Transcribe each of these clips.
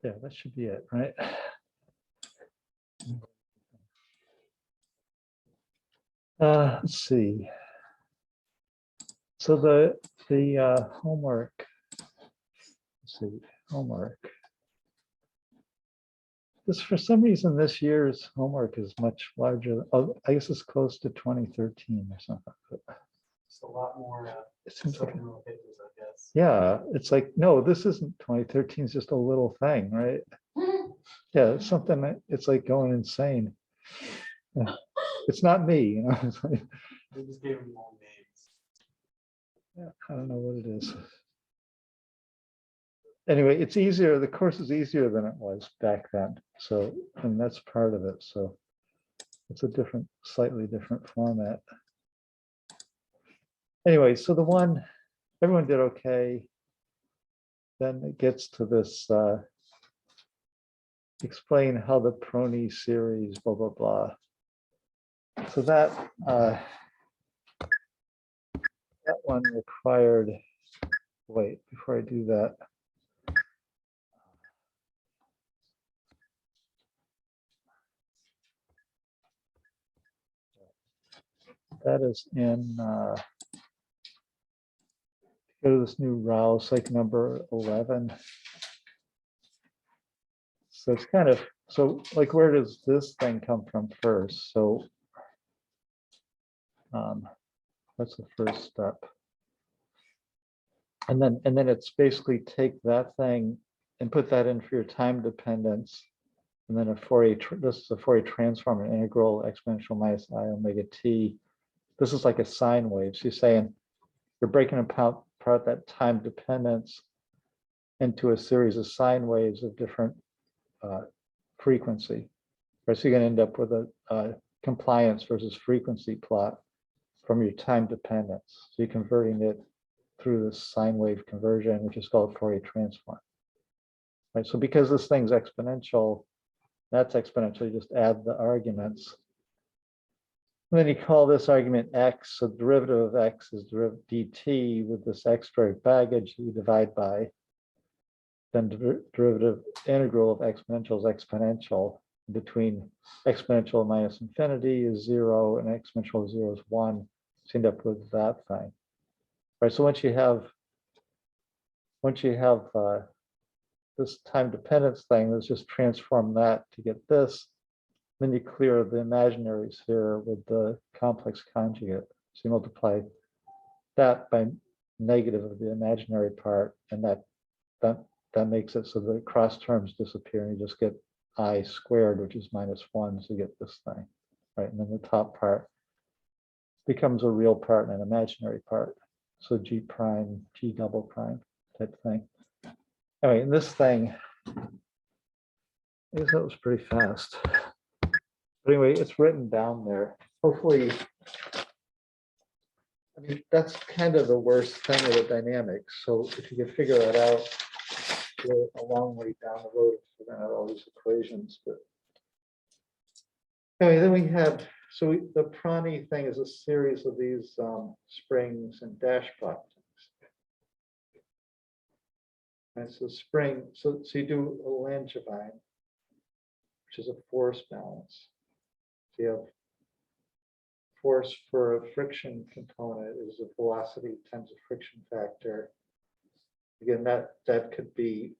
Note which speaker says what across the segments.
Speaker 1: Yeah, that should be it, right? Let's see. So the homework. Let's see, homework. This, for some reason, this year's homework is much larger. Oh, I guess it's close to 2013 or something.
Speaker 2: It's a lot more
Speaker 1: It seems like,
Speaker 2: supplemental pages, I guess.
Speaker 1: yeah, it's like, no, this isn't 2013, it's just a little thing, right? Yeah, it's something that it's like going insane. Yeah. It's not me, you know. It's like,
Speaker 2: They just gave them long names.
Speaker 1: yeah, I don't know what it is. Anyway, it's easier. The course is easier than it was back then. So, and that's part of it. So it's a different, slightly different format. Anyway, so the one, everyone did okay. Then it gets to this, explain how the Prony series, blah, blah, blah. So that one required, wait, before I do that. That is in, go to this new Rouse, like number 11. So it's kind of, so like, where does this thing come from first? So that's the first step. And then it's basically take that thing and put that in for your time dependence. And then a Fourier, this is a Fourier transform, an integral exponential minus I omega t. This is like a sine wave. So you're saying you're breaking apart that time dependence into a series of sine waves of different frequency. Right? So you're going to end up with a compliance versus frequency plot from your time dependence. So you're converting it through this sine wave conversion, which is called Fourier transform. Right? So because this thing's exponential, that's exponential, you just add the arguments. And then you call this argument x, so derivative of x is dt with this extra baggage that you divide by. Then derivative integral of exponential is exponential. Between exponential minus infinity is 0 and exponential 0 is 1. So you end up with that thing. Right. So once you have this time dependence thing, let's just transform that to get this. Then you clear the imaginaries here with the complex conjugate. So you multiply that by negative of the imaginary part, and that makes it so the cross terms disappear, and you just get I squared, which is -1, so you get this thing, right? And then the top part becomes a real part and an imaginary part. So G prime, G double prime type thing. Anyway, and this thing, I guess that was pretty fast. But anyway, it's written down there. Hopefully, I mean, that's kind of the worst thing of the dynamics. So if you can figure that out, you're a long way down the road if you're going to have all these equations. But anyway, then we had, so the Prony thing is a series of these springs and dash plot things. And so spring, so you do a Langevin, which is a force balance. So you have force for a friction component is a velocity times a friction factor. Again, that could be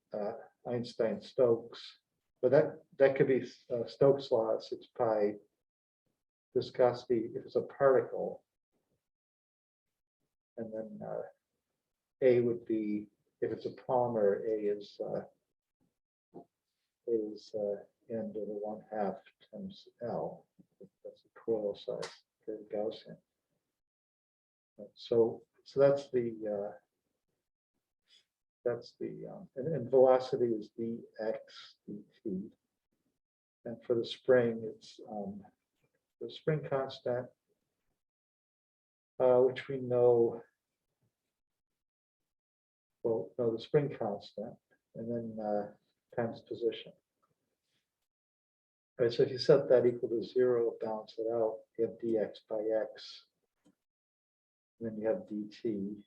Speaker 1: Einstein-Stokes, but that could be Stokes' law, 6 pi viscosity if it's a particle. And then A would be, if it's a polymer, A is n to the 1/2 times L. That's the coil size for Gaussian. So that's the and velocity is dx dt. And for the spring, it's the spring constant, which we know. Well, no, the spring constant, and then times position. All right, so if you set that equal to 0, balance it out, you have dx by x, and then you have dt.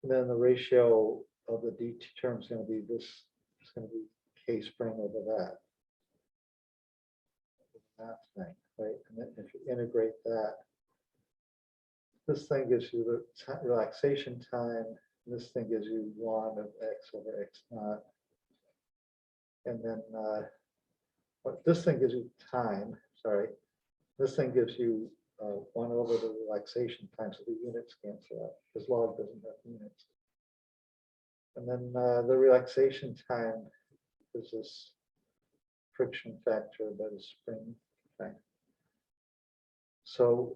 Speaker 1: And then the ratio of the dt term is going to be this it's going to be K spring over that. That thing, right? And then if you integrate that, this thing gives you the relaxation time. This thing gives you 1 of x over x naught. And then this thing gives you time, sorry. This thing gives you 1 over the relaxation time, so the units cancel out, because log doesn't have units. And then the relaxation time is this friction factor by the spring thing. So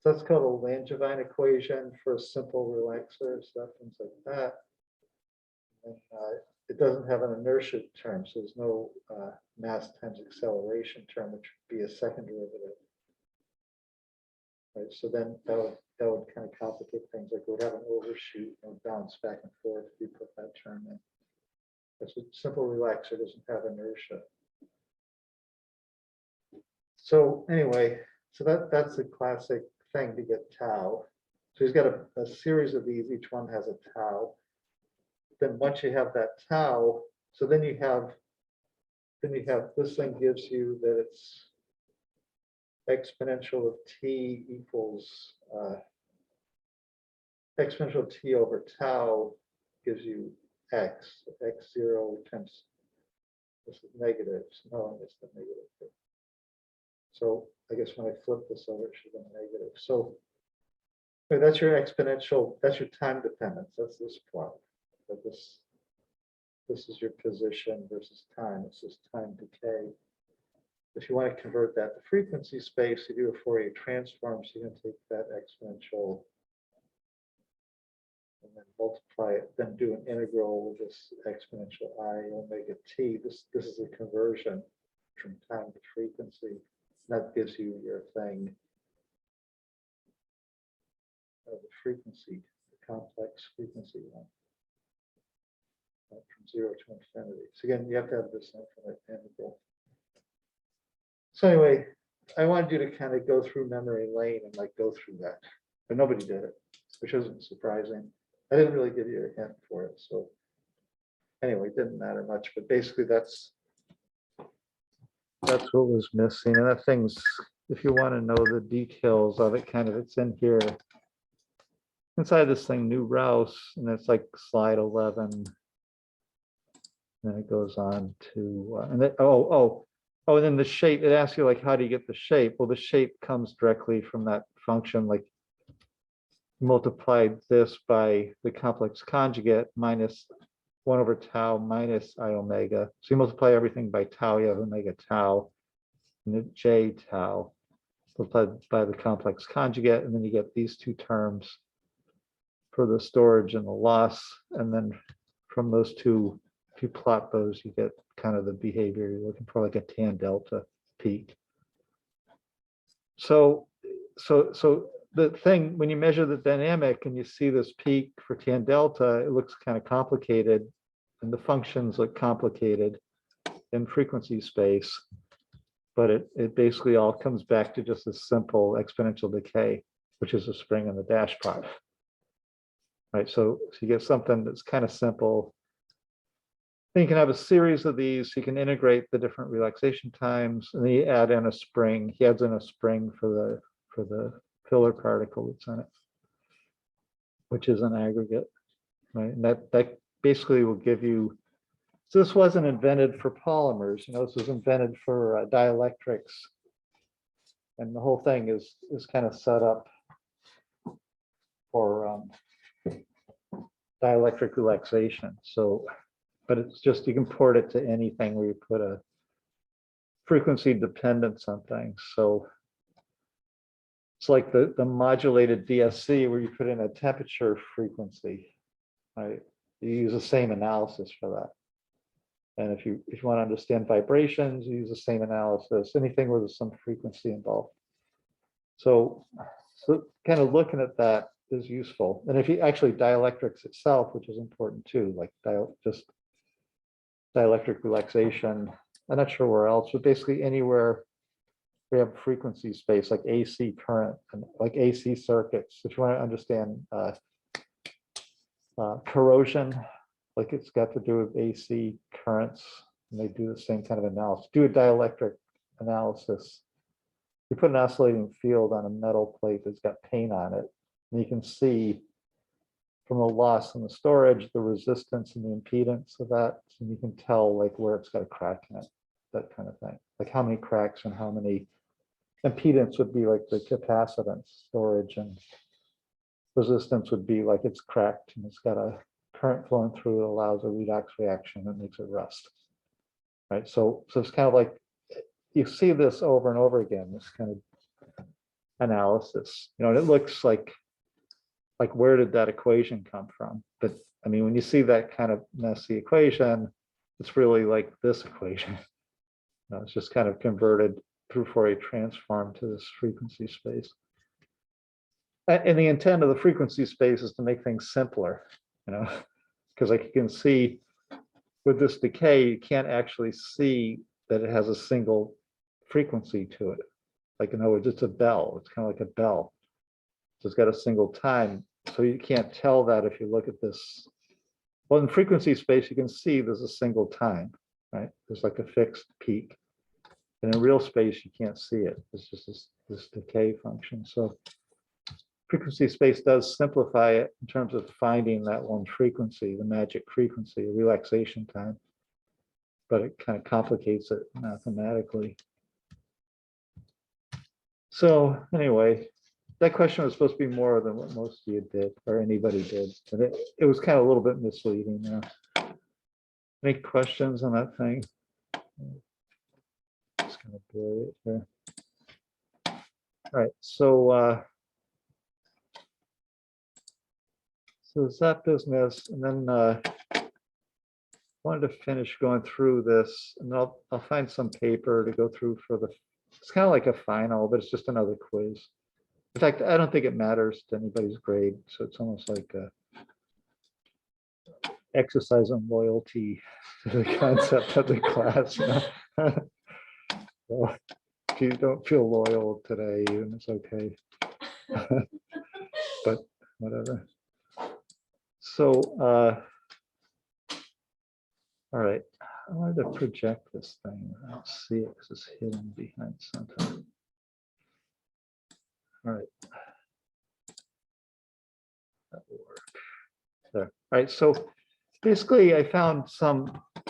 Speaker 1: that's called a Langevin equation for a simple relaxer, stuff, things like that. And it doesn't have an inertia term, so there's no mass times acceleration term, which would be a second derivative. Right, so then that would kind of complicate things, like we'd have an overshoot and bounce back and forth if you put that term in. That's a simple relaxer, doesn't have inertia. So anyway, so that's the classic thing to get tau. So he's got a series of these, each one has a tau. Then once you have that tau, so then you have this thing gives you that it's exponential of t equals exponential of t over tau gives you x. X0 times this is negative. So no, it's the negative. So I guess when I flip this over, it should be negative. So that's your exponential, that's your time dependence. That's this plot. But this is your position versus time. This is time decay. If you want to convert that to frequency space, you do a Fourier transform. So you're going to take that exponential and then multiply it, then do an integral with this exponential I omega t. This is a conversion from time to frequency. That gives you your thing of the frequency, the complex frequency one. From 0 to infinity. So again, you have to have this infinite integral. So anyway, I wanted you to kind of go through memory lane and like go through that, but nobody did it, which isn't surprising. I didn't really give you a hint for it, so anyway, it didn't matter much. But basically, that's what was missing. And that thing's, if you want to know the details of it, kind of it's in here inside this thing, new Rouse, and it's like slide 11. Then it goes on to, and then, and then the shape, it asks you like, how do you get the shape? Well, the shape comes directly from that function, like multiplied this by the complex conjugate minus 1 over tau minus I omega. So you multiply everything by tau, you have omega tau, and then j tau, multiplied by the complex conjugate, and then you get these two terms for the storage and the loss. And then from those two, if you plot those, you get kind of the behavior you're looking for, like a tan delta peak. So the thing, when you measure the dynamic and you see this peak for tan delta, it looks kind of complicated, and the functions look complicated in frequency space, but it basically all comes back to just a simple exponential decay, which is a spring in the dash pot. Right, so you get something that's kind of simple. Then you can have a series of these. You can integrate the different relaxation times, and then you add in a spring. He adds in a spring for the filler particle that's in it, which is an aggregate, right? And that basically will give you. So this wasn't invented for polymers. This was invented for dielectrics, and the whole thing is kind of set up for dielectric relaxation. So. But it's just, you can port it to anything where you put a frequency dependence on things. So it's like the modulated DSC where you put in a temperature frequency, right? You use the same analysis for that. And if you want to understand vibrations, you use the same analysis, anything where there's some frequency involved. So kind of looking at that is useful. And if you actually dielectrics itself, which is important too, like just dielectric relaxation. I'm not sure where else, but basically anywhere we have frequency space, like AC current and like AC circuits. If you want to understand corrosion like it's got to do with AC currents, and they do the same kind of analysis. Do a dielectric analysis. You put an oscillating field on a metal plate that's got paint on it, and you can see from the loss in the storage, the resistance and the impedance of that, and you can tell like where it's got a crack in it, that kind of thing. Like how many cracks and how many impedance would be like the capacitance storage, and resistance would be like it's cracked and it's got a current flowing through that allows a redox reaction that makes it rust. Right. So it's kind of like you see this over and over again, this kind of analysis, and it looks like where did that equation come from? But I mean, when you see that kind of messy equation, it's really like this equation. It's just kind of converted through Fourier transform to this frequency space. And the intent of the frequency space is to make things simpler, because like you can see with this decay, you can't actually see that it has a single frequency to it. Like in other words, it's a bell. It's kind of like a bell. So it's got a single time. So you can't tell that if you look at this. Well, in frequency space, you can see there's a single time, right? There's like a fixed peak. And in real space, you can't see it. It's just this decay function. So frequency space does simplify it in terms of finding that one frequency, the magic frequency, the relaxation time. But it kind of complicates it mathematically. So anyway, that question was supposed to be more than what most of you did, or anybody did. And it was kind of a little bit misleading. Any questions on that thing? Just gonna blur it here. All right, so it's that business, and then wanted to finish going through this, and I'll find some paper to go through for the. It's kind of like a final, but it's just another quiz. In fact, I don't think it matters to anybody's grade, so it's almost like a exercise on loyalty to the concept of the class. So if you don't feel loyal today, then it's okay. But whatever. So, all right. I wanted to project this thing. I don't see it because it's hidden behind something. All right. That will work. There. All right. So basically, I found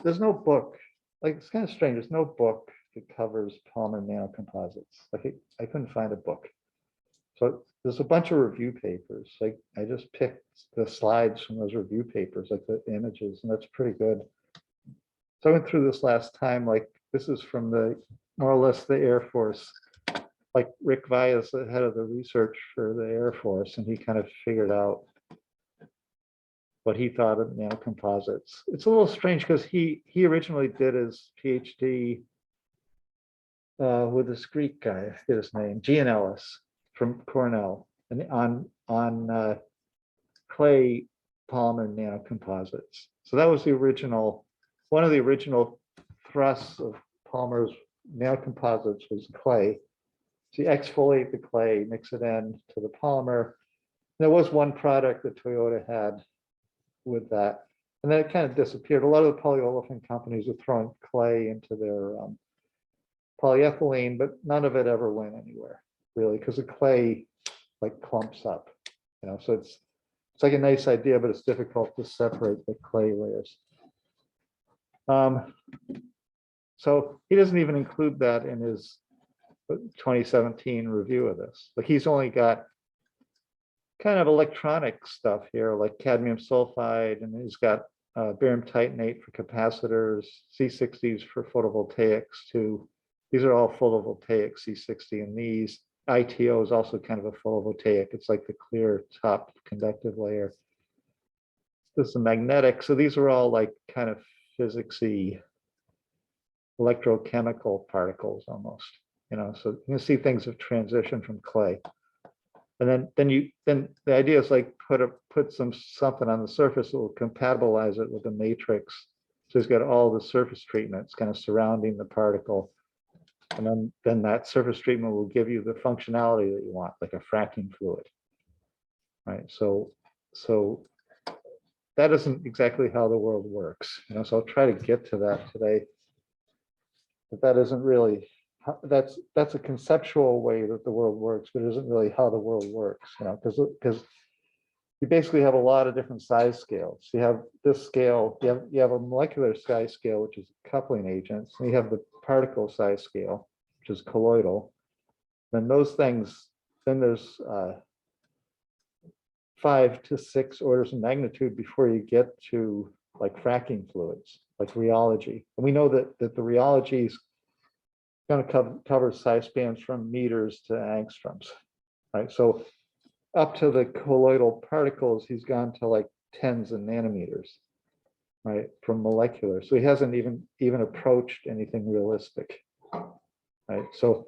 Speaker 1: there's no book. Like, it's kind of strange. There's no book that covers polymer nanocomposites. Like, I couldn't find a book. So there's a bunch of review papers. Like, I just picked the slides from those review papers, like the images, and that's pretty good. So I went through this last time. Like, this is from more or less the Air Force. Like, Rick Via is the head of the research for the Air Force, and he kind of figured out what he thought of nanocomposites. It's a little strange because he originally did his PhD with this Greek guy, I forget his name, Gian Ellis from Cornell, and on clay polymer nanocomposites. So that was one of the original thrusts of Polymer's nanocomposites was clay. So you exfoliate the clay, mix it in to the polymer. There was one product that Toyota had with that, and then it kind of disappeared. A lot of the polyolefin companies were throwing clay into their polyethylene, but none of it ever went anywhere, really, because the clay like clumps up. So it's like a nice idea, but it's difficult to separate the clay layers. So he doesn't even include that in his 2017 review of this. Like, he's only got kind of electronic stuff here, like cadmium sulfide, and he's got barium titanate for capacitors, C60s for photovoltaics too. These are all photovoltaic C60, and these ITO is also kind of a photovoltaic. It's like the clear top conductive layer. This is a magnetic. So these are all like kind of physicsy electrochemical particles almost, so you can see things have transitioned from clay. And then the idea is like put something on the surface that will compatibilize it with the matrix. So it's got all the surface treatments kind of surrounding the particle. And then that surface treatment will give you the functionality that you want, like a fracking fluid. Right. So that isn't exactly how the world works. You know, so I'll try to get to that today. But that isn't really, that's a conceptual way that the world works, but it isn't really how the world works, you know, because you basically have a lot of different size scales. You have this scale, you have a molecular size scale, which is coupling agents, and you have the particle size scale, which is colloidal. Then those things, then there's 5 to 6 orders of magnitude before you get to like fracking fluids, like rheology. And we know that the rheology is going to cover size spans from meters to angstroms, right? So up to the colloidal particles, he's gone to like tens of nanometers, right, from molecular. So he hasn't even approached anything realistic, right? So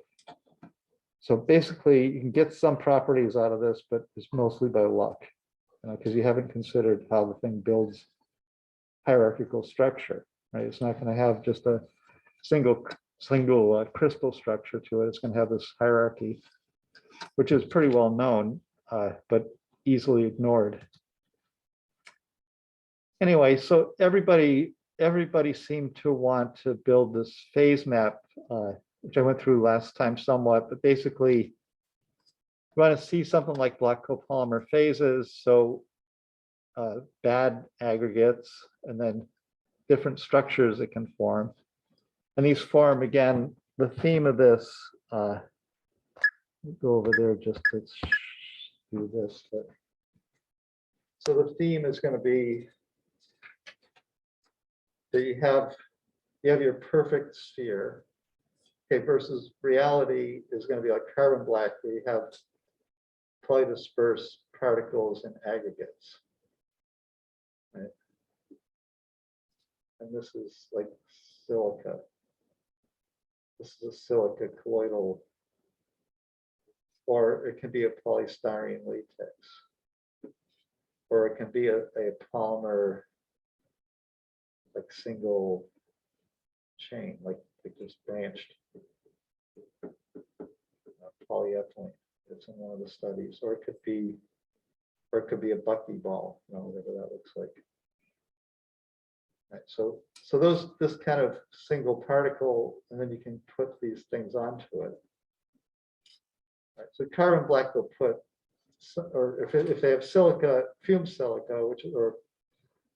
Speaker 1: basically, you can get some properties out of this, but it's mostly by luck, you know, because you haven't considered how the thing builds hierarchical structure, right? It's not going to have just a single crystal structure to it. It's going to have this hierarchy, which is pretty well known, but easily ignored. Anyway, so everybody seemed to want to build this phase map, which I went through last time somewhat, but basically you want to see something like black copolymer phases, so bad aggregates, and then different structures that can form. And these form, again, the theme of this, go over there just to do this. But, so the theme is going to be that you have your perfect sphere, okay, versus reality is going to be like carbon black, where you have polydispersed particles and aggregates, right? And this is like silica. This is a silica colloidal, or it can be a polystyrene latex, or it can be a polymer, like single chain, like just branched polyethylene. It's in one of the studies, or it could be a buckyball, you know, whatever that looks like. Right, so this kind of single particle, and then you can put these things onto it. Right, so carbon black will put, or if they have silica, fumed silica, which is, or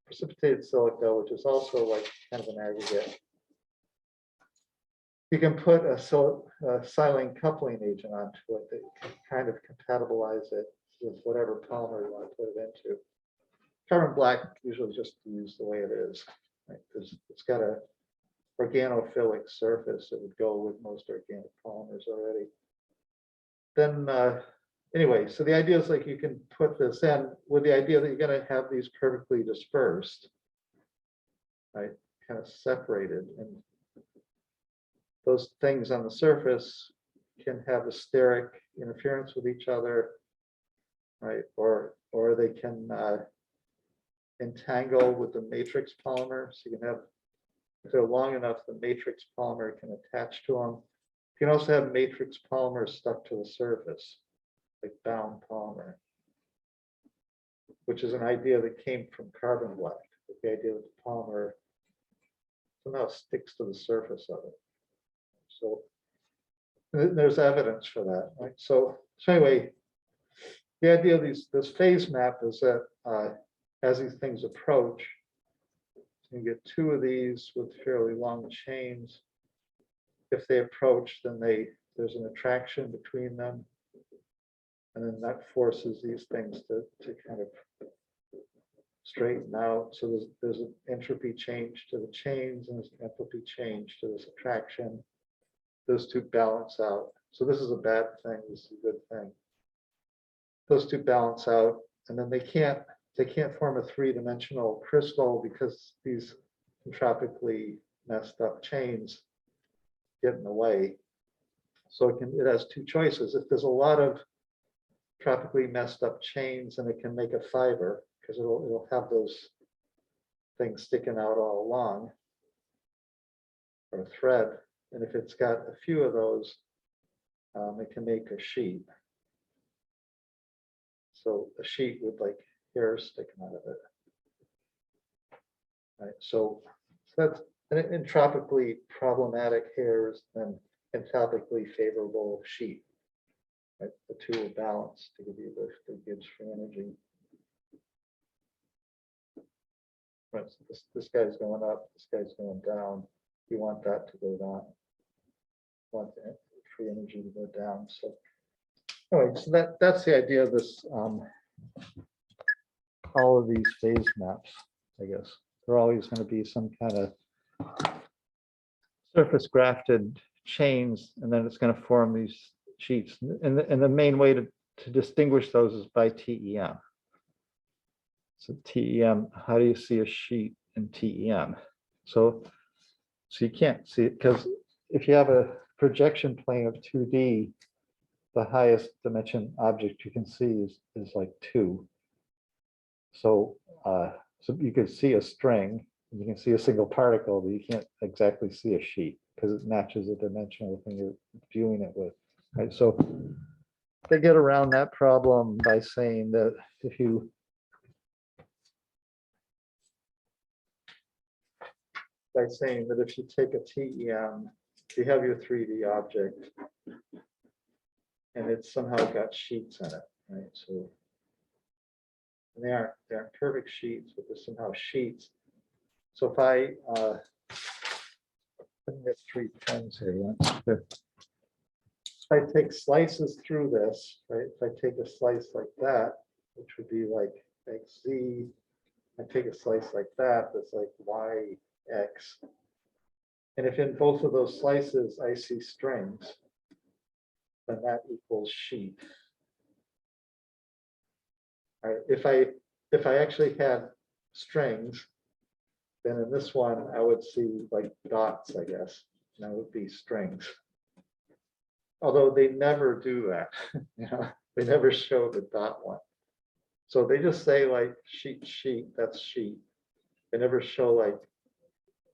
Speaker 1: precipitated silica, which is also like kind of an aggregate, you can put a silane coupling agent onto it that can kind of compatibilize it with whatever polymer you want to put it into. Carbon black usually just used the way it is, right? Because it's got a organophilic surface that would go with most organic polymers already. Then anyway, so the idea is like you can put this in with the idea that you're going to have these perfectly dispersed, right? Kind of separated, and those things on the surface can have a steric interference with each other, right? Or they can entangle with the matrix polymer. So you can have, if they're long enough, the matrix polymer can attach to them. You can also have matrix polymer stuck to the surface, like bound polymer, which is an idea that came from carbon black. The idea that the polymer somehow sticks to the surface of it. So there's evidence for that, right? So anyway, the idea of this phase map is that as these things approach, you get 2 of these with fairly long chains. If they approach, then there's an attraction between them, and then that forces these things to kind of straighten out. So there's an entropy change to the chains, and there's an enthalpy change to this attraction. Those 2 balance out. So this is a bad thing, this is a good thing. Those 2 balance out, and then they can't form a 3-dimensional crystal because these entropically messed up chains get in the way. So it has 2 choices. If there's a lot of tropically messed up chains, and it can make a fiber because it'll have those things sticking out all along, or a thread. And if it's got a few of those, it can make a sheet. So a sheet with like hair sticking out of it. right? So that's an entropically problematic hairs and entropically favorable sheet. Right? The two will balance to give you the Gibbs free energy. Right, so this guy's going up, this guy's going down. You want that to go down. You want the free energy to go down. So anyway, so that's the idea of this. All of these phase maps, I guess, they're always going to be some kind of surface grafted chains, and then it's going to form these sheets. And the main way to distinguish those is by TEM. So TEM, how do you see a sheet in TEM? So you can't see it because if you have a projection plane of 2D, the highest dimension object you can see is like 2. So you could see a string, and you can see a single particle, but you can't exactly see a sheet because it matches the dimension of the thing you're viewing it with. Right. So they get around that problem by saying that if you take a TEM, you have your 3D object, and it's somehow got sheets in it, right? So and they aren't perfect sheets, but there's somehow sheets. So if I get 3 pens here, if I take slices through this, right? If I take a slice like that, which would be like XZ, I take a slice like that, that's like YX. And if in both of those slices I see strings, then that equals sheet. All right, if I actually had strings, then in this one I would see like dots, I guess, and that would be strings. Although they never do that, you know, they never show the dot one. So they just say like sheet, that's sheet. They never show like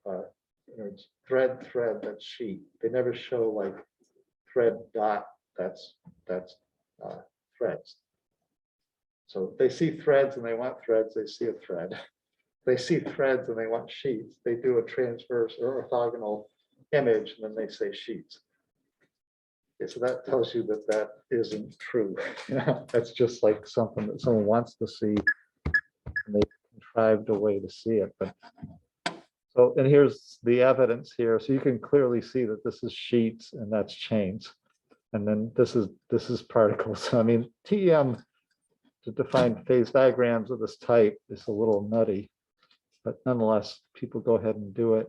Speaker 1: you know, thread, that's sheet. They never show like thread dot, that's threads. So they see threads and they want threads, they see a thread. They see threads and they want sheets, they do a transverse or orthogonal image, and then they say sheets. Okay, so that tells you that that isn't true. You know, that's just like something that someone wants to see, and they contrived a way to see it. But so, and here's the evidence here. So you can clearly see that this is sheets and that's chains, and then this is particles. I mean, TEM to define phase diagrams of this type is a little nutty, but nonetheless, people go ahead and do it.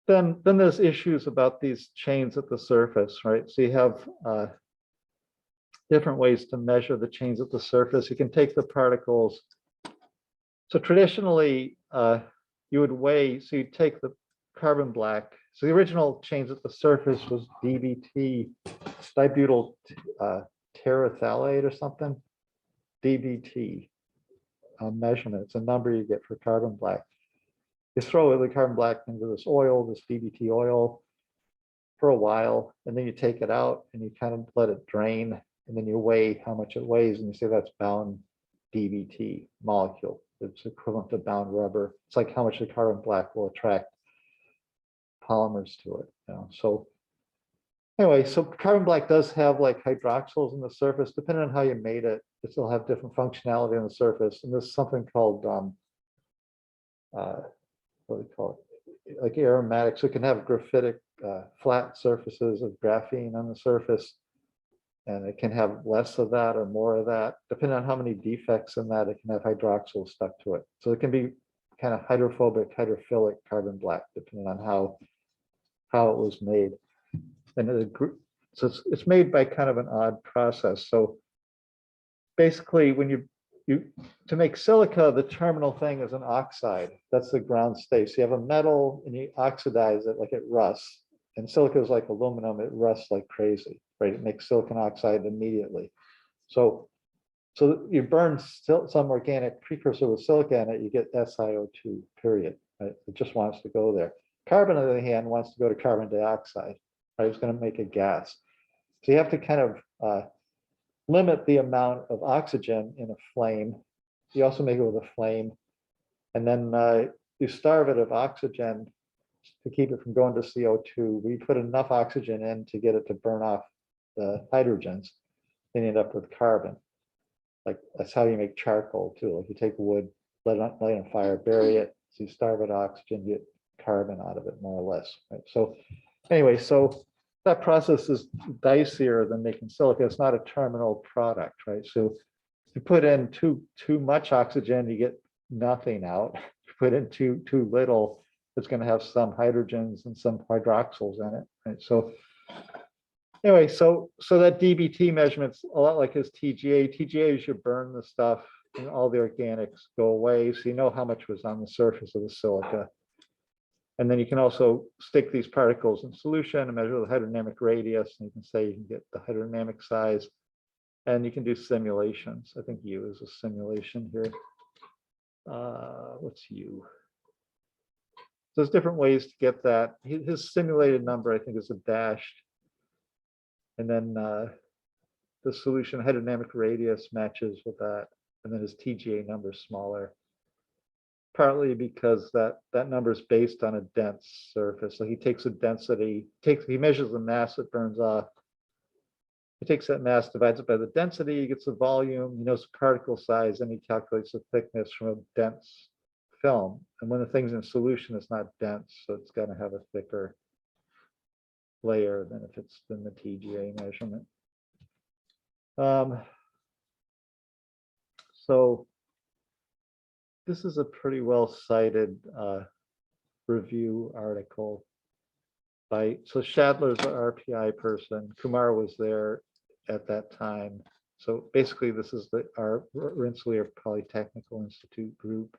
Speaker 1: Then there's issues about these chains at the surface, right? So you have different ways to measure the chains at the surface. You can take the particles. So traditionally, you would weigh, so you take the carbon black. So the original chains at the surface was DBT, dibutyl terephthalate or something, DBT measurement. It's a number you get for carbon black. You throw the carbon black into this oil, this DBT oil, for a while, and then you take it out and you kind of let it drain, and then you weigh how much it weighs, and you say that's bound DBT molecule. It's equivalent to bound rubber. It's like how much the carbon black will attract polymers to it. You know? So anyway, so carbon black does have like hydroxyls in the surface. Depending on how you made it, it still have different functionality on the surface. And there's something called what do they call it? Like aromatic. So it can have graphitic flat surfaces of graphene on the surface, and it can have less of that or more of that. Depending on how many defects in that, it can have hydroxyl stuck to it. So it can be kind of hydrophobic, hydrophilic carbon black, depending on how it was made. And so it's made by kind of an odd process. So basically, when you to make silica, the terminal thing is an oxide. That's the ground state. So you have a metal and you oxidize it, like it rusts. And silica is like aluminum, it rusts like crazy, right? It makes silicon oxide immediately. So you burn some organic precursor with silica in it, you get SiO2, period. Right? It just wants to go there. Carbon, on the other hand, wants to go to carbon dioxide, right? It's going to make a gas. So you have to kind of limit the amount of oxygen in a flame. You also make it with a flame. And then you starve it of oxygen to keep it from going to CO2. We put enough oxygen in to get it to burn off the hydrogens, then you end up with carbon. Like that's how you make charcoal too. Like you take wood, light on fire, bury it, so you starve it of oxygen, you get carbon out of it more or less. Right. So anyway, so that process is dicier than making silica. It's not a terminal product, right? So if you put in too much oxygen, you get nothing out. If you put in too little, it's going to have some hydrogens and some hydroxyls in it, right? So anyway, so that DBT measurement's a lot like his TGA. TGA is you burn the stuff and all the organics go away, so you know how much was on the surface of the silica. And then you can also stick these particles in solution and measure the hydrodynamic radius, and you can say you can get the hydrodynamic size, and you can do simulations. I think U is a simulation here. What's U? So there's different ways to get that. His simulated number, I think, is a dashed. And then the solution hydrodynamic radius matches with that. And then his TGA number is smaller. Partly because that number is based on a dense surface. So he takes a density, he measures the mass it burns off. He takes that mass, divides it by the density, he gets the volume, he knows the particle size, and he calculates the thickness from a dense film. And when the thing's in solution, it's not dense, so it's going to have a thicker layer than if it's in the TGA measurement. So this is a pretty well cited review article by, so Shadler's the RPI person, Kumar was there at that time. So basically this is our Rensselaer Polytechnical Institute group.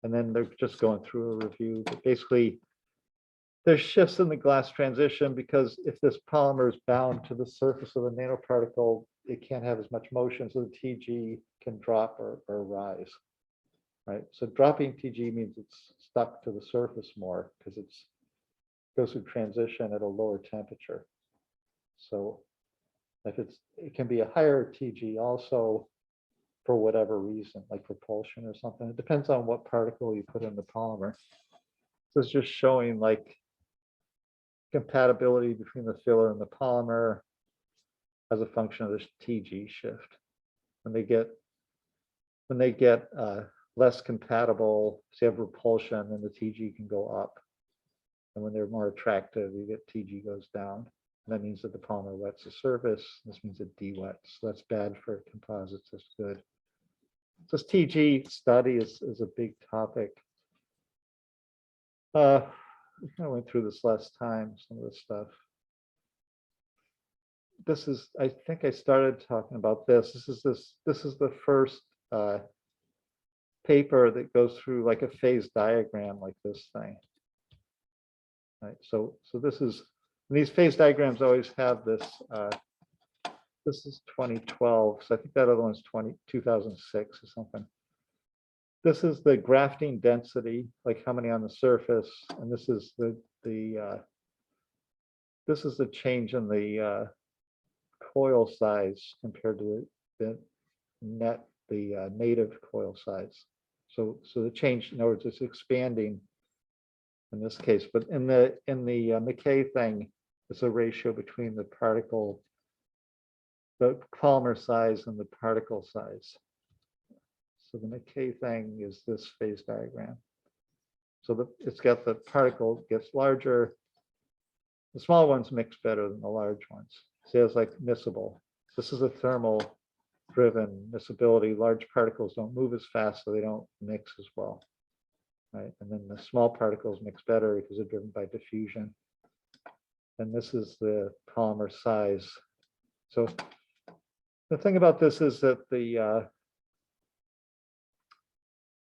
Speaker 1: And then they're just going through a review, but basically there's shifts in the glass transition because if this polymer is bound to the surface of the nanoparticle, it can't have as much motion, so the TG can drop or rise. Right, so dropping TG means it's stuck to the surface more because it goes through transition at a lower temperature. So if it can be a higher TG also for whatever reason, like propulsion or something. It depends on what particle you put in the polymer. So it's just showing like compatibility between the filler and the polymer as a function of this TG shift. When they get less compatible, so you have repulsion, and the TG can go up. And when they're more attractive, you get TG goes down. And that means that the polymer wets the surface. This means it de-wets. So that's bad for composites. That's good. This TG study is a big topic. We kind of went through this last time, some of this stuff. This is, I think I started talking about this. This is the first paper that goes through like a phase diagram like this thing. Right. So this is, these phase diagrams always have this. This is 2012. So I think that other one's 2006 or something. This is the grafting density, like how many on the surface, and this is this is the change in the coil size compared to the native coil size. So the change, in other words, it's expanding in this case, but in the McKay thing, it's a ratio between the polymer size and the particle size. So the McKay thing is this phase diagram. So it's got the particle gets larger. The small ones mix better than the large ones. So it's like miscible. This is a thermal driven miscibility. Large particles don't move as fast, so they don't mix as well. Right. And then the small particles mix better because they're driven by diffusion. And this is the polymer size. So the thing about this is that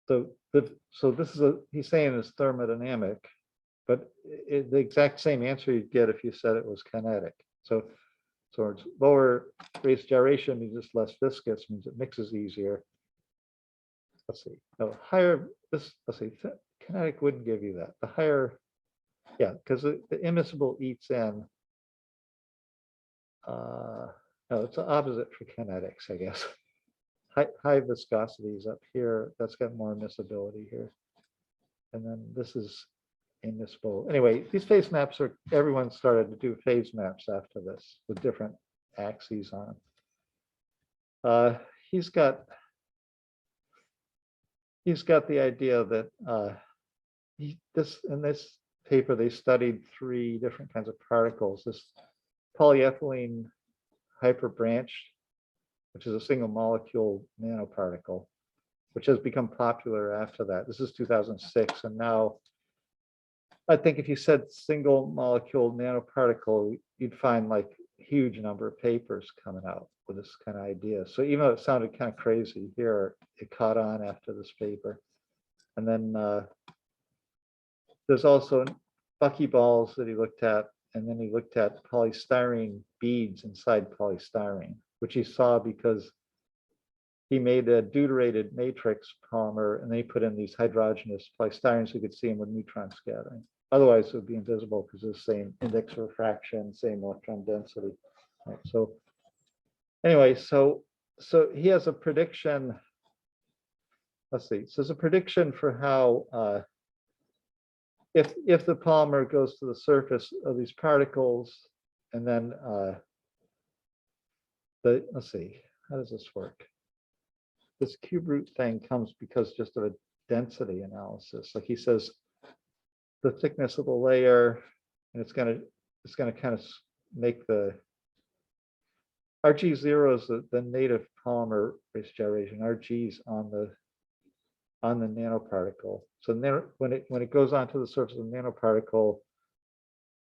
Speaker 1: so this is he's saying it's thermodynamic, but the exact same answer you'd get if you said it was kinetic. So it's lower rates of gyration means it's less viscous, means it mixes easier. Let's see, no, higher, let's see, kinetic wouldn't give you that. The higher, yeah, because the immiscible eats in. No, it's the opposite for kinetics, I guess. High viscosity is up here. That's got more miscibility here. And then this is immiscible. Anyway, these phase maps are, everyone started to do phase maps after this with different axes on them. He's got the idea that in this paper they studied 3 different kinds of particles. This polyethylene hyperbranched, which is a single molecule nanoparticle, which has become popular after that. This is 2006, and now I think if you said single molecule nanoparticle, you'd find like a huge number of papers coming out with this kind of idea. So even though it sounded kind of crazy here, it caught on after this paper. And then there's also buckyballs that he looked at, and then he looked at polystyrene beads inside polystyrene, which he saw because he made a deuterated matrix polymer, and they put in these hydrogenous polystyrene so you could see them with neutron scattering. Otherwise, it would be invisible because it's the same index of refraction, same electron density. Right? So anyway, so he has a prediction. Let's see. So there's a prediction for how if the polymer goes to the surface of these particles, and then let's see, how does this work? This cube root thing comes because just of a density analysis. Like he says, the thickness of the layer, and it's gonna kind of make the RG0 is the native polymer base gyration. RG's on the nanoparticle. So when it goes onto the surface of the nanoparticle,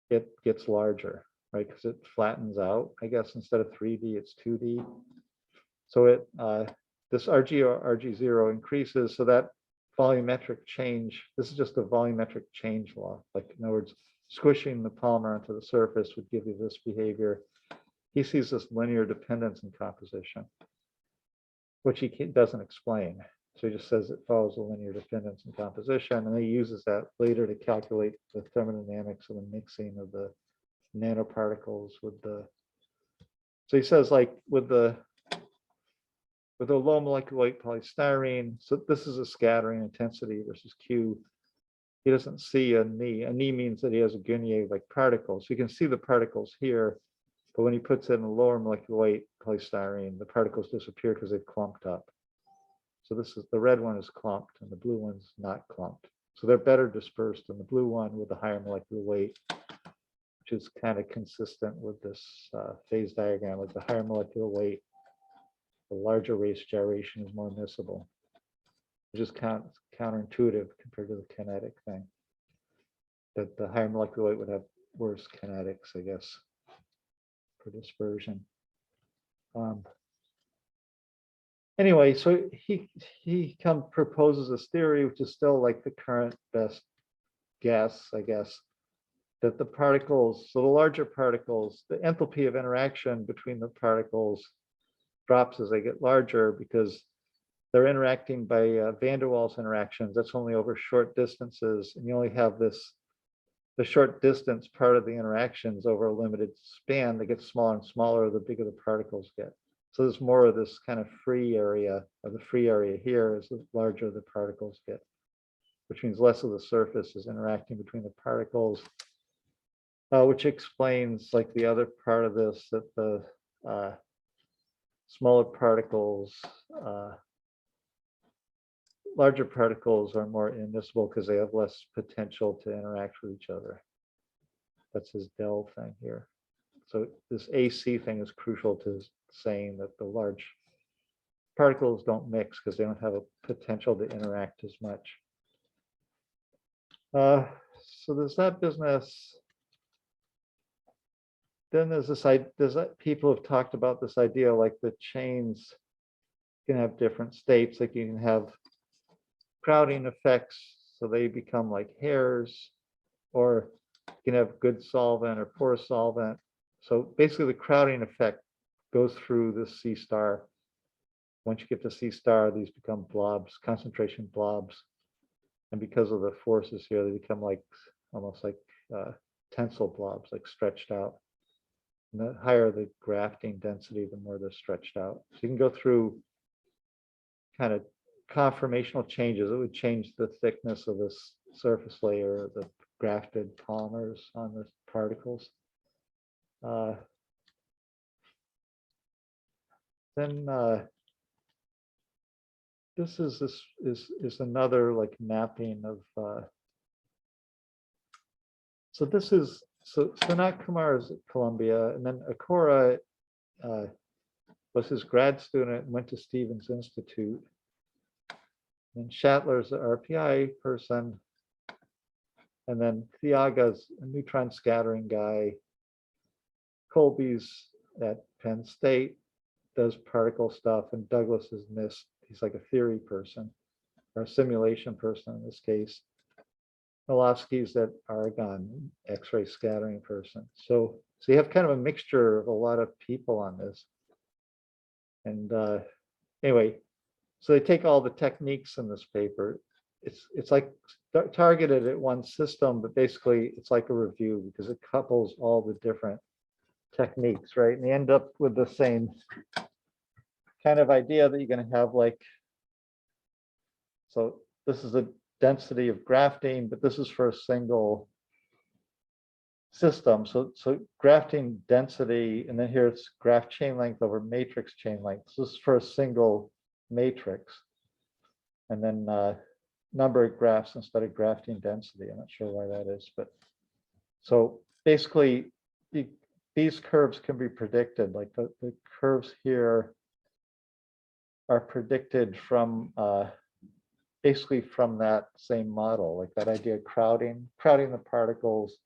Speaker 1: it gets larger, right? Because it flattens out. I guess instead of 3D, it's 2D. So this RG or RG0 increases, so that volumetric change, this is just a volumetric change law. Like in other words, squishing the polymer onto the surface would give you this behavior. He sees this linear dependence in composition, which he doesn't explain. So he just says it follows a linear dependence in composition, and he uses that later to calculate the thermodynamics of the mixing of the nanoparticles with the. So he says, like with the low molecular weight polystyrene, so this is a scattering intensity versus Q. He doesn't see a knee. A knee means that he has a Guinier-like particle. So you can see the particles here, but when he puts it in a lower molecular weight polystyrene, the particles disappear because they've clumped up. So this is, the red one is clumped and the blue one's not clumped. So they're better dispersed in the blue one with the higher molecular weight, which is kind of consistent with this phase diagram. With the higher molecular weight, the larger race gyration is more miscible, which is counterintuitive compared to the kinetic thing. That the higher molecular weight would have worse kinetics, I guess, for dispersion. Anyway, so he proposes this theory, which is still like the current best guess, I guess, that the particles, so the larger particles, the enthalpy of interaction between the particles drops as they get larger because they're interacting by van der Waals interactions. That's only over short distances, and you only have the short distance part of the interactions over a limited span. They get smaller and smaller the bigger the particles get. So there's more of this kind of free area, or the free area here is the larger the particles get, which means less of the surface is interacting between the particles, which explains like the other part of this, that the smaller particles, larger particles are more immiscible because they have less potential to interact with each other. That's his del thing here. So this AC thing is crucial to saying that the large particles don't mix because they don't have a potential to interact as much. So there's that business. Then there's this idea, people have talked about this idea, like the chains can have different states, like you can have crowding effects, so they become like hairs, or you can have good solvent or poor solvent. So basically the crowding effect goes through this C star. Once you get to C star, these become blobs, concentration blobs. And because of the forces here, they become like almost like tensile blobs, like stretched out. And the higher the grafting density, the more they're stretched out. So you can go through kind of conformational changes. It would change the thickness of this surface layer, the grafted polymers on the particles. Then this is another like mapping of. So this is Sanat Kumar is at Columbia, and then Akora was his grad student and went to Stevens Institute. And Shatler's the RPI person. And then Thiaga's a neutron scattering guy. Colby's at Penn State, does particle stuff, and Douglas is NIST. He's like a theory person, or a simulation person in this case. Milovsky's at Argonne, X-ray scattering person. So you have kind of a mixture of a lot of people on this. And anyway, so they take all the techniques in this paper. It's like targeted at one system, but basically it's like a review because it couples all the different techniques, right? And you end up with the same kind of idea that you're going to have like, so this is a density of grafting, but this is for a single system. So grafting density, and then here it's graph chain length over matrix chain length. So this is for a single matrix. And then number of graphs instead of grafting density. I'm not sure why that is, but so basically these curves can be predicted. Like the curves here are predicted from basically from that same model, like that idea of crowding the particles,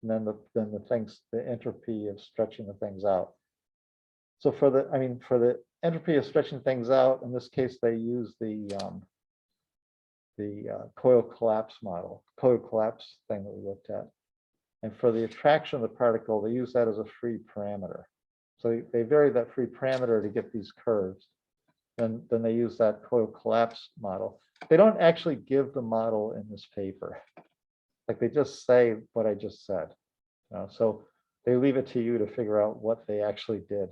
Speaker 1: and then the entropy of stretching the things out. So for the entropy of stretching things out, in this case, they use the coil collapse model, coil collapse thing that we looked at. And for the attraction of the particle, they use that as a free parameter. So they vary that free parameter to get these curves. And then they use that coil collapse model. They don't actually give the model in this paper. Like they just say what I just said. So they leave it to you to figure out what they actually did.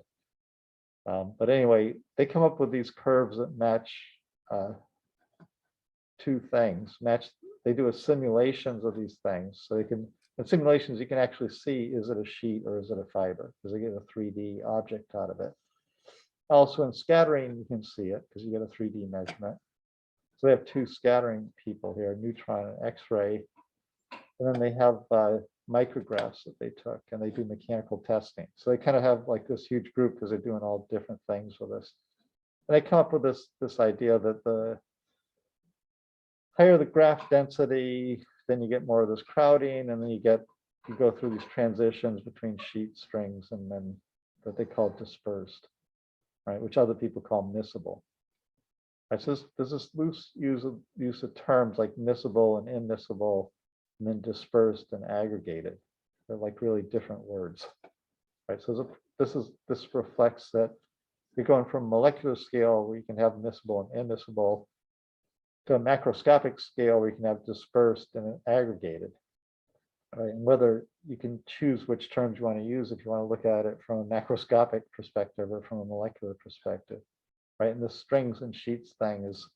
Speaker 1: But anyway, they come up with these curves that match two things. They do a simulations of these things. So they can, in simulations, you can actually see, is it a sheet or is it a fiber? Because they get a 3D object out of it. Also in scattering, you can see it because you get a 3D measurement. So they have two scattering people here, neutron and X-ray. And then they have micrographs that they took, and they do mechanical testing. So they kind of have like this huge group because they're doing all different things with this. And they come up with this idea that the higher the graph density, then you get more of this crowding, and then you go through these transitions between sheet strings, and then that they call dispersed, right? Which other people call miscible. Right, so there's this loose use of terms like miscible and immiscible, and then dispersed and aggregated. They're like really different words, right? So this reflects that you're going from molecular scale where you can have miscible and immiscible to a macroscopic scale where you can have dispersed and aggregated, right? And whether you can choose which terms you want to use if you want to look at it from a macroscopic perspective or from a molecular perspective, right? And the strings and sheets thing is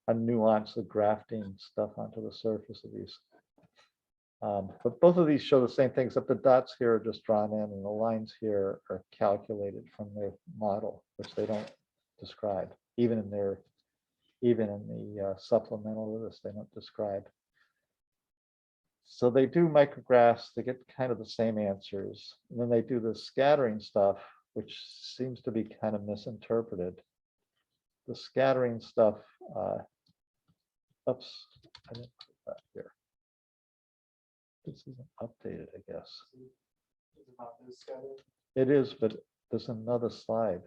Speaker 1: a nuance of grafting stuff onto the surface of these. But both of these show the same thing, except the dots here are just drawn in and the lines here are calculated from their model, which they don't describe. Even in the supplemental to this, they don't describe. So they do micrographs, they get kind of the same answers. And then they do the scattering stuff, which seems to be kind of misinterpreted. The scattering stuff, oops, I didn't put that here. This isn't updated, I guess. It is, but there's another slide.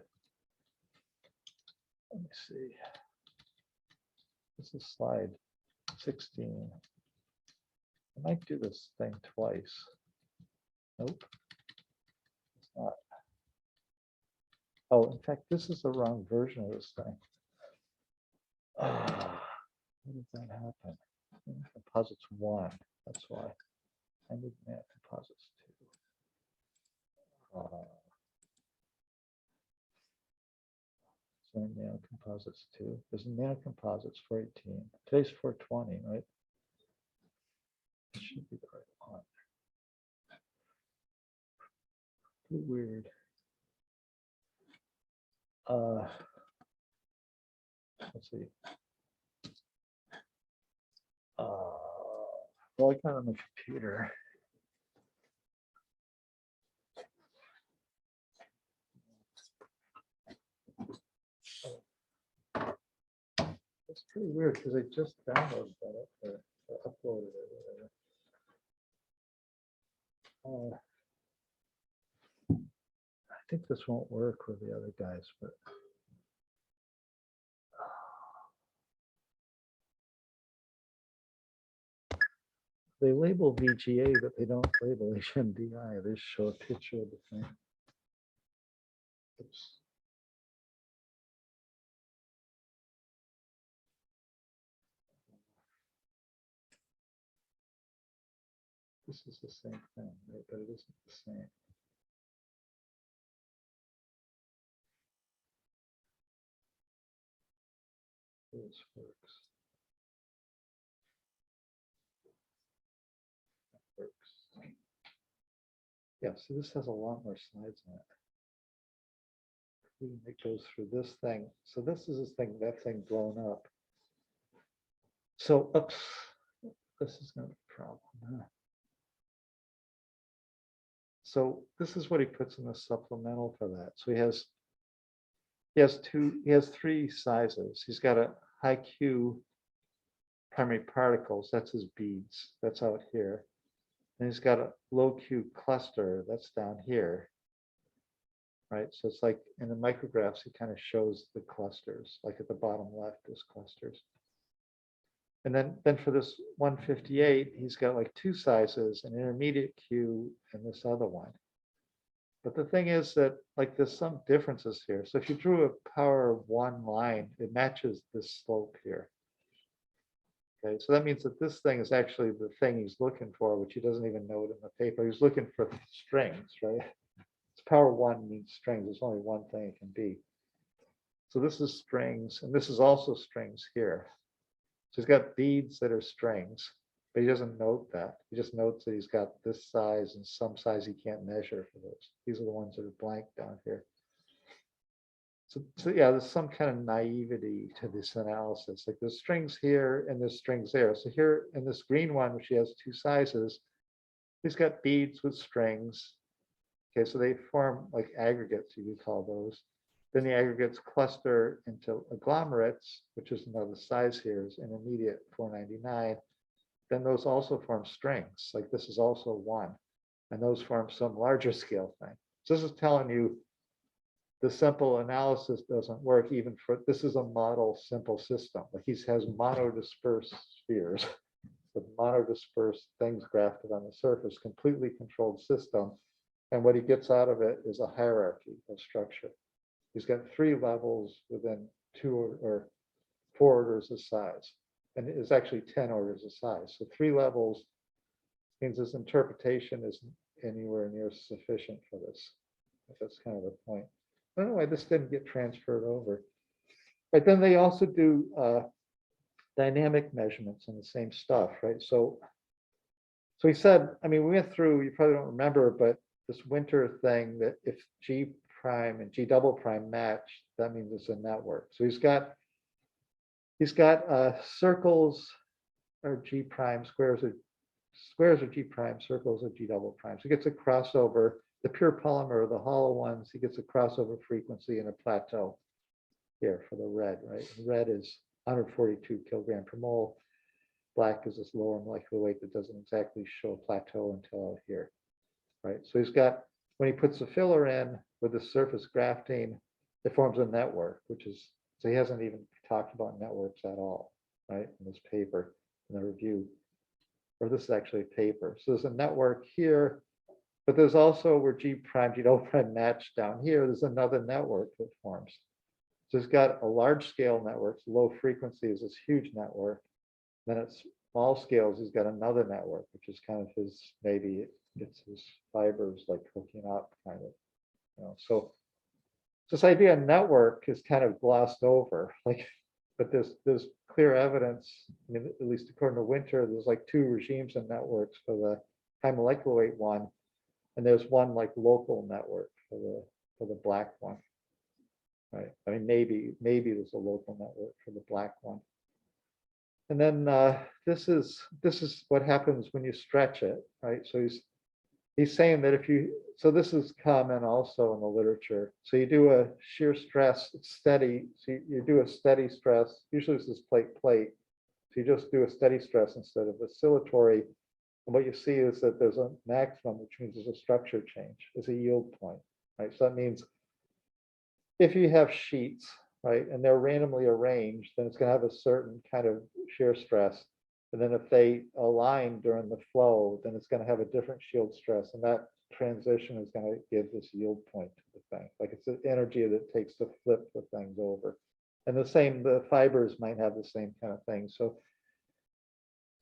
Speaker 1: Let me see. This is slide 16. I might do this thing twice. Nope, it's not. Oh, in fact, this is the wrong version of this thing. How did that happen? Composites 1, that's why. I need composites 2. So nano composites 2. There's nano composites 418. Today's 420, right? It should be the right one. Weird. Let's see. Well, I got it on the computer. It's pretty weird because I just downloaded that or uploaded it or whatever. I think this won't work with the other guys, but they label VGA, but they don't label HMDI. They just show a picture of the thing. Oops. This is the same thing, right? But it isn't the same. This works. That works. Yeah, so this has a lot more slides in it. It goes through this thing. So this is this thing, that thing blown up. So, oops, this is going to be a problem. Huh? So this is what he puts in the supplemental for that. So he has three sizes. He's got a high Q primary particles, that's his beads, that's out here. And he's got a low Q cluster, that's down here. Right, so it's like in the micrographs, he kind of shows the clusters, like at the bottom left, is clusters. And then for this 158, he's got like two sizes, an intermediate Q and this other one. But the thing is that like there's some differences here. So if you drew a power of 1 line, it matches this slope here. Okay, so that means that this thing is actually the thing he's looking for, which he doesn't even know it in the paper. He's looking for strings, right? It's power 1 means strings. There's only one thing it can be. So this is strings, and this is also strings here. So he's got beads that are strings, but he doesn't note that. He just notes that he's got this size and some size he can't measure for those. These are the ones that are blank down here. So yeah, there's some kind of naivety to this analysis. Like there's strings here and there's strings there. So here in this green one, which he has two sizes, he's got beads with strings. Okay, so they form like aggregates, you could call those. Then the aggregates cluster into agglomerates, which is another size here, is intermediate 499. Then those also form strings, like this is also 1. And those form some larger scale thing. So this is telling you the simple analysis doesn't work even for, this is a model simple system. Like he has monodispersed spheres with monodispersed things grafted on the surface, completely controlled system. And what he gets out of it is a hierarchy of structure. He's got 3 levels within 2 or 4 orders of size. And it's actually 10 orders of size. So 3 levels means his interpretation isn't anywhere near sufficient for this. That's kind of the point. I don't know why this didn't get transferred over. But then they also do dynamic measurements in the same stuff, right? So he said, I mean, we went through, you probably don't remember, but this winter thing that if G prime and G double prime match, that means it's a network. So he's got circles are G prime, squares are G prime, circles are G double prime. So he gets a crossover. The pure polymer, the hollow ones, he gets a crossover frequency and a plateau here for the red, right? Red is 142 kilogram per mole. Black is this lower molecular weight that doesn't exactly show a plateau until out here, right? So he's got, when he puts the filler in with the surface grafting, it forms a network, which is, so he hasn't even talked about networks at all, right? In this paper, in the review, or this is actually a paper. So there's a network here, but there's also where G prime, G double prime match down here, there's another network that forms. So he's got a large scale network, low frequency is this huge network. Then at small scales, he's got another network, which is kind of his, maybe it's his fibers like hooking up kind of, you know. So this idea of network is kind of glossed over. Like but there's clear evidence, I mean, at least according to Winter, there's like two regimes and networks for the high molecular weight one, and there's one like local network for the black one. Right. I mean, maybe there's a local network for the black one. And then this is what happens when you stretch it, right? So he's saying that if you, so this is common also in the literature. So you do a shear stress steady, so you do a steady stress, usually this is plate. So you just do a steady stress instead of oscillatory. And what you see is that there's a maximum, which means there's a structure change, there's a yield point, right? So that means if you have sheets, right, and they're randomly arranged, then it's going to have a certain kind of shear stress. And then if they align during the flow, then it's going to have a different yield stress. And that transition is going to give this yield point to the thing. Like it's the energy that it takes to flip the things over. And the fibers might have the same kind of thing. So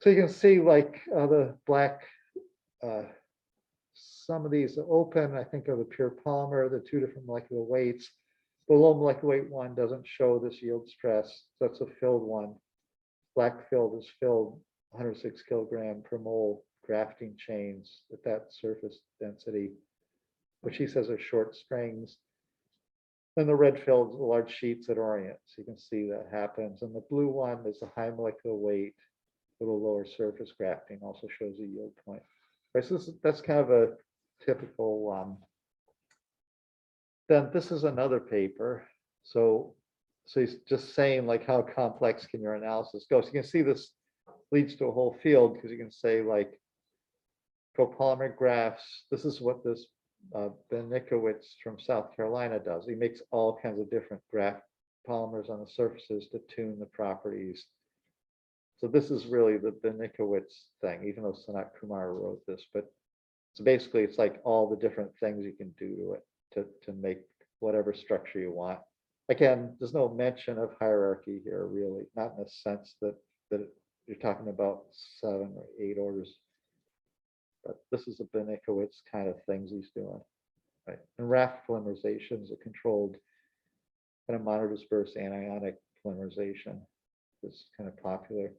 Speaker 1: you can see like the black, some of these are open, I think, are the pure polymer, the two different molecular weights. The low molecular weight one doesn't show this yield stress. That's a filled one. Black filled is filled 106 kilogram per mole grafting chains at that surface density, which he says are short strings. Then the red filled are large sheets at orient. So you can see that happens. And the blue one is a high molecular weight, little lower surface grafting, also shows a yield point. Right, so that's kind of a typical then this is another paper. So he's just saying like how complex can your analysis go. So you can see this leads to a whole field because you can say like copolymer graphs. This is what this Beaucage from South Carolina does. He makes all kinds of different graph polymers on the surfaces to tune the properties. So this is really the Beaucage thing, even though Sanat Kumar wrote this. But so basically, it's like all the different things you can do to it to make whatever structure you want. Again, there's no mention of hierarchy here, really, not in the sense that you're talking about 7 or 8 orders. But this is a Beaucage kind of things he's doing, right? And raft polymerization is a controlled kind of monodisperse anionic polymerization. That's kind of popular.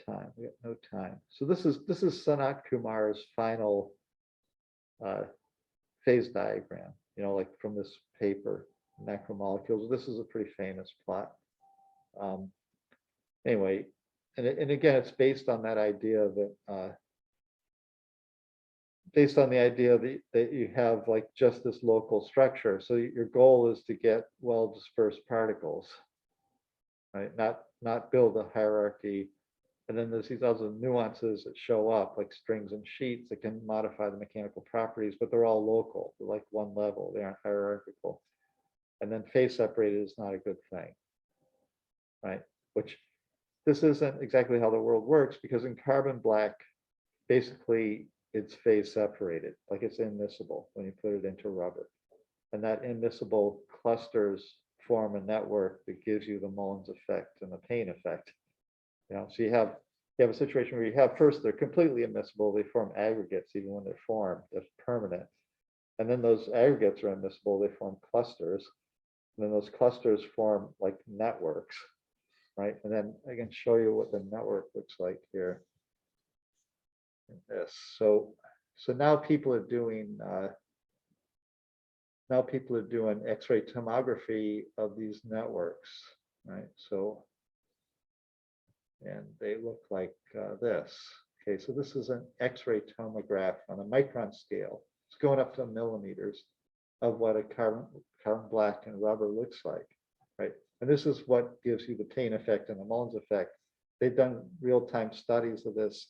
Speaker 1: Time. We got no time. So this is Sanat Kumar's final phase diagram. You know, like from this paper, macromolecules. This is a pretty famous plot. Anyway, and again, it's based on that idea that based on the idea that you have like just this local structure. So your goal is to get well dispersed particles, right? Not build a hierarchy. And then there's these other nuances that show up, like strings and sheets that can modify the mechanical properties, but they're all local. They're like one level. They aren't hierarchical. And then phase separated is not a good thing, right? Which this isn't exactly how the world works, because in carbon black, basically it's phase separated, like it's immiscible when you put it into rubber. And that immiscible clusters form a network that gives you the Mullins effect and the Payne effect. You know, so you have a situation where you have first they're completely immiscible, they form aggregates even when they're formed, that's permanent. And then those aggregates are immiscible, they form clusters. And then those clusters form like networks, right? And then I can show you what the network looks like here. This. So now people are doing X-ray tomography of these networks, right? So and they look like this. Okay, so this is an X-ray tomograph on a micron scale. It's going up to millimeters of what a carbon black and rubber looks like, right? And this is what gives you the Payne effect and the Mullins effect. They've done real-time studies of this.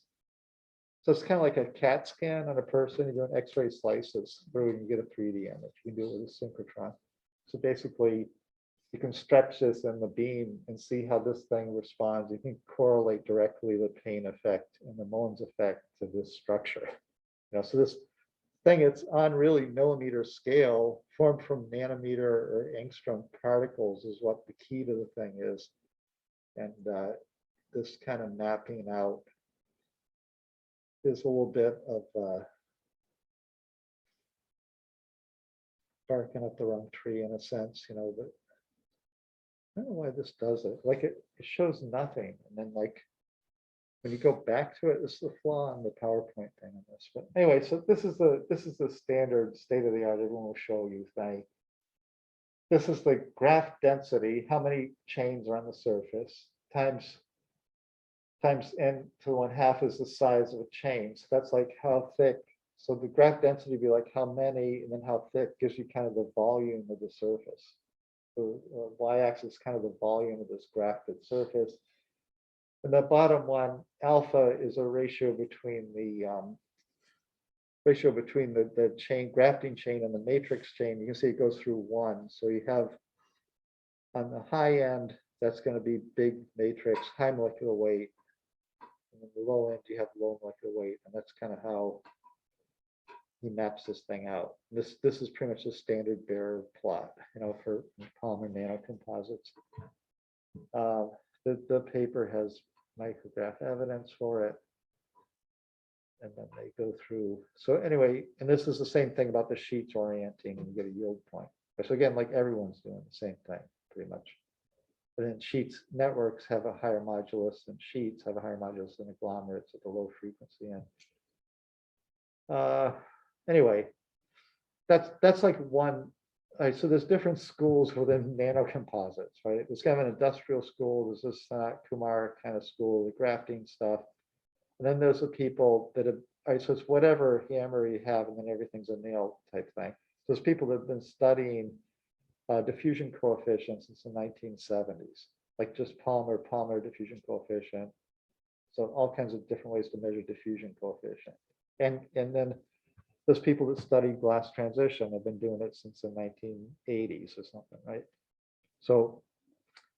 Speaker 1: So it's kind of like a CAT scan on a person. You do an X-ray slices through and you get a 3D image. You can do it with a synchrotron. So basically, you can stretch this in the beam and see how this thing responds. You can correlate directly the Payne effect and the Mullins effect to this structure. You know, so this thing, it's on really millimeter scale, formed from nanometer or angstrom particles is what the key to the thing is. And this kind of mapping out is a little bit of barking up the wrong tree in a sense, you know, but I don't know why this does it. Like it shows nothing. And then like when you go back to it, this is the flaw in the PowerPoint thing on this. But anyway, so this is the standard state of the art everyone will show you thing. This is the graph density, how many chains are on the surface, times n to 1/2 is the size of a chain. So that's like how thick. So the graph density would be like how many, and then how thick gives you kind of the volume of the surface. The y-axis is kind of the volume of this graphed surface. And the bottom one, alpha, is a ratio between the chain, grafting chain and the matrix chain. You can see it goes through 1. So you have on the high end, that's going to be big matrix, high molecular weight. And on the low end, you have low molecular weight. And that's kind of how he maps this thing out. This is pretty much the standard Bayer plot, you know, for polymer nanocomposites. The paper has micrograph evidence for it. And then they go through. So anyway, and this is the same thing about the sheets orienting, and you get a yield point. So again, like everyone's doing the same thing, pretty much. But then sheets networks have a higher modulus than sheets, have a higher modulus than agglomerates at the low frequency end. Anyway, that's like one. Right, so there's different schools within nanocomposites, right? There's kind of an industrial school. There's this Kumar kind of school, the grafting stuff. And then there's the people that have, all right, so it's whatever hammer you have, and then everything's a nail type thing. There's people that have been studying diffusion coefficients since the 1970s, like just polymer diffusion coefficient. So all kinds of different ways to measure diffusion coefficient. And then there's people that study glass transition have been doing it since the 1980s or something, right? So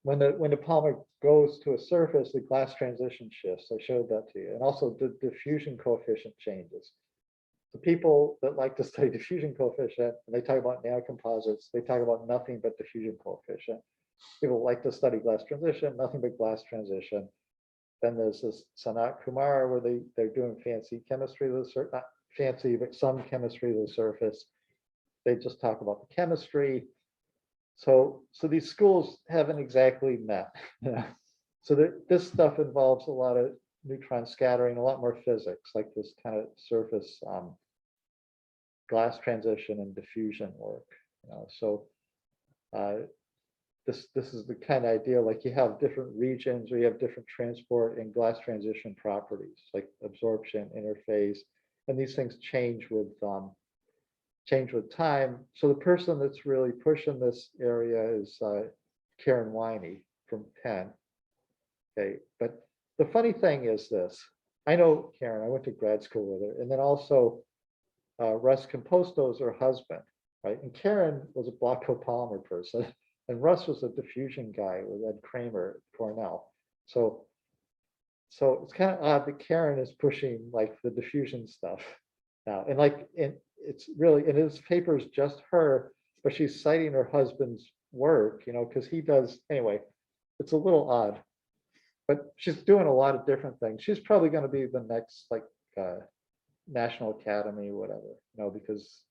Speaker 1: when the polymer goes to a surface, the glass transition shifts. I showed that to you. And also the diffusion coefficient changes. The people that like to study diffusion coefficient, and they talk about nanocomposites, they talk about nothing but diffusion coefficient. People like to study glass transition, nothing but glass transition. Then there's this Sanat Kumar where they're doing fancy chemistry to the surface, not fancy, but some chemistry to the surface. They just talk about the chemistry. So these schools haven't exactly met. So this stuff involves a lot of neutron scattering, a lot more physics, like this kind of surface glass transition and diffusion work. So this is the kind of idea, like you have different regions, or you have different transport and glass transition properties, like absorption, interface, and these things change with time. So the person that's really pushing this area is Karen Winey from Penn. Okay, but the funny thing is this. I know Karen, I went to grad school with her, and then also Russ Composto is her husband, right? And Karen was a block copolymer person, and Russ was a diffusion guy with Ed Kramer at Cornell. So it's kind of odd that Karen is pushing like the diffusion stuff now, and like, and it's really, and his paper is just her, but she's citing her husband's work, because he does, anyway, it's a little odd, but she's doing a lot of different things. She's probably going to be the next like National Academy, whatever, because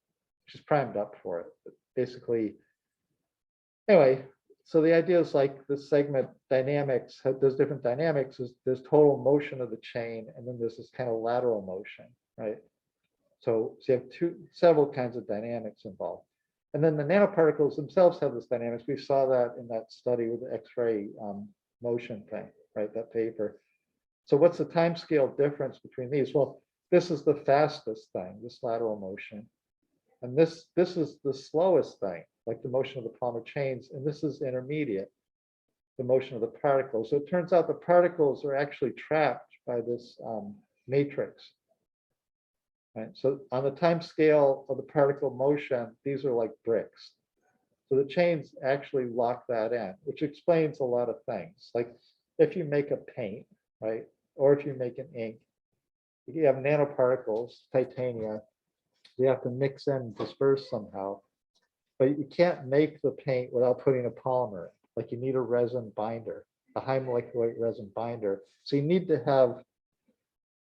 Speaker 1: she's primed up for it. But basically, anyway, so the idea is like the segment dynamics, there's different dynamics, there's total motion of the chain, and then there's this kind of lateral motion, right? So you have several kinds of dynamics involved. And then the nanoparticles themselves have this dynamics. We saw that in that study with the X-ray motion thing, right? That paper. So what's the time scale difference between these? Well, this is the fastest thing, this lateral motion. And this is the slowest thing, like the motion of the polymer chains. And this is intermediate, the motion of the particles. So it turns out the particles are actually trapped by this matrix. Right. So on the time scale of the particle motion, these are like bricks. So the chains actually lock that in, which explains a lot of things. Like if you make a paint, right, or if you make an ink, you have nanoparticles, titania, you have to mix and disperse somehow, but you can't make the paint without putting a polymer in. Like you need a resin binder, a high molecular weight resin binder. So you need to have,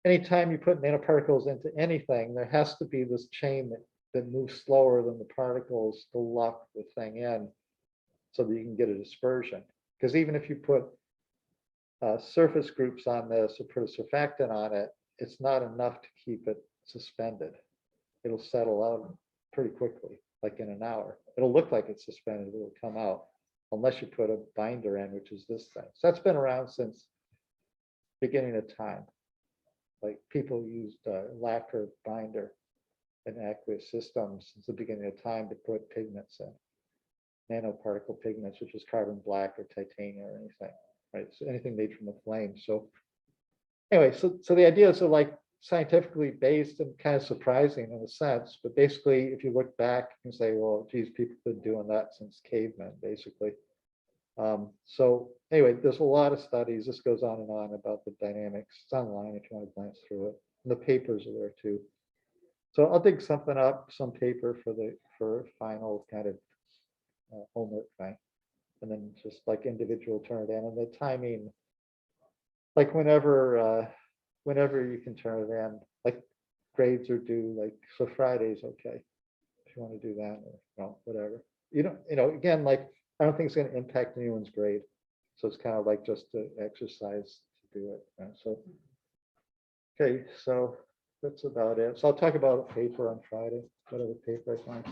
Speaker 1: anytime you put nanoparticles into anything, there has to be this chain that move slower than the particles to lock the thing in so that you can get a dispersion. Because even if you put surface groups on this or put a surfactant on it, it's not enough to keep it suspended. It'll settle out pretty quickly, like in an hour. It'll look like it's suspended, but it'll come out unless you put a binder in, which is this thing. So that's been around since beginning of time. Like people used lacquer binder in aqueous systems since the beginning of time to put pigments in, nanoparticle pigments, which is carbon black or titanium or anything, right? So anything made from a flame. So anyway, so the ideas are like scientifically based and kind of surprising in a sense, but basically, if you look back and say, well, geez, people have been doing that since cavemen, basically. So anyway, there's a lot of studies. This goes on and on about the dynamics. It's online if you want to glance through it. And the papers are there too. So I'll dig something up, some paper for final kind of homework thing, and then just like individual turn it in, and the timing, like whenever you can turn it in, like grades are due, like so Friday's okay if you want to do that, or whatever. Again, like I don't think it's going to impact anyone's grade, so it's kind of like just to exercise to do it. So okay, so that's about it. So I'll talk about paper on Friday, whatever paper I find.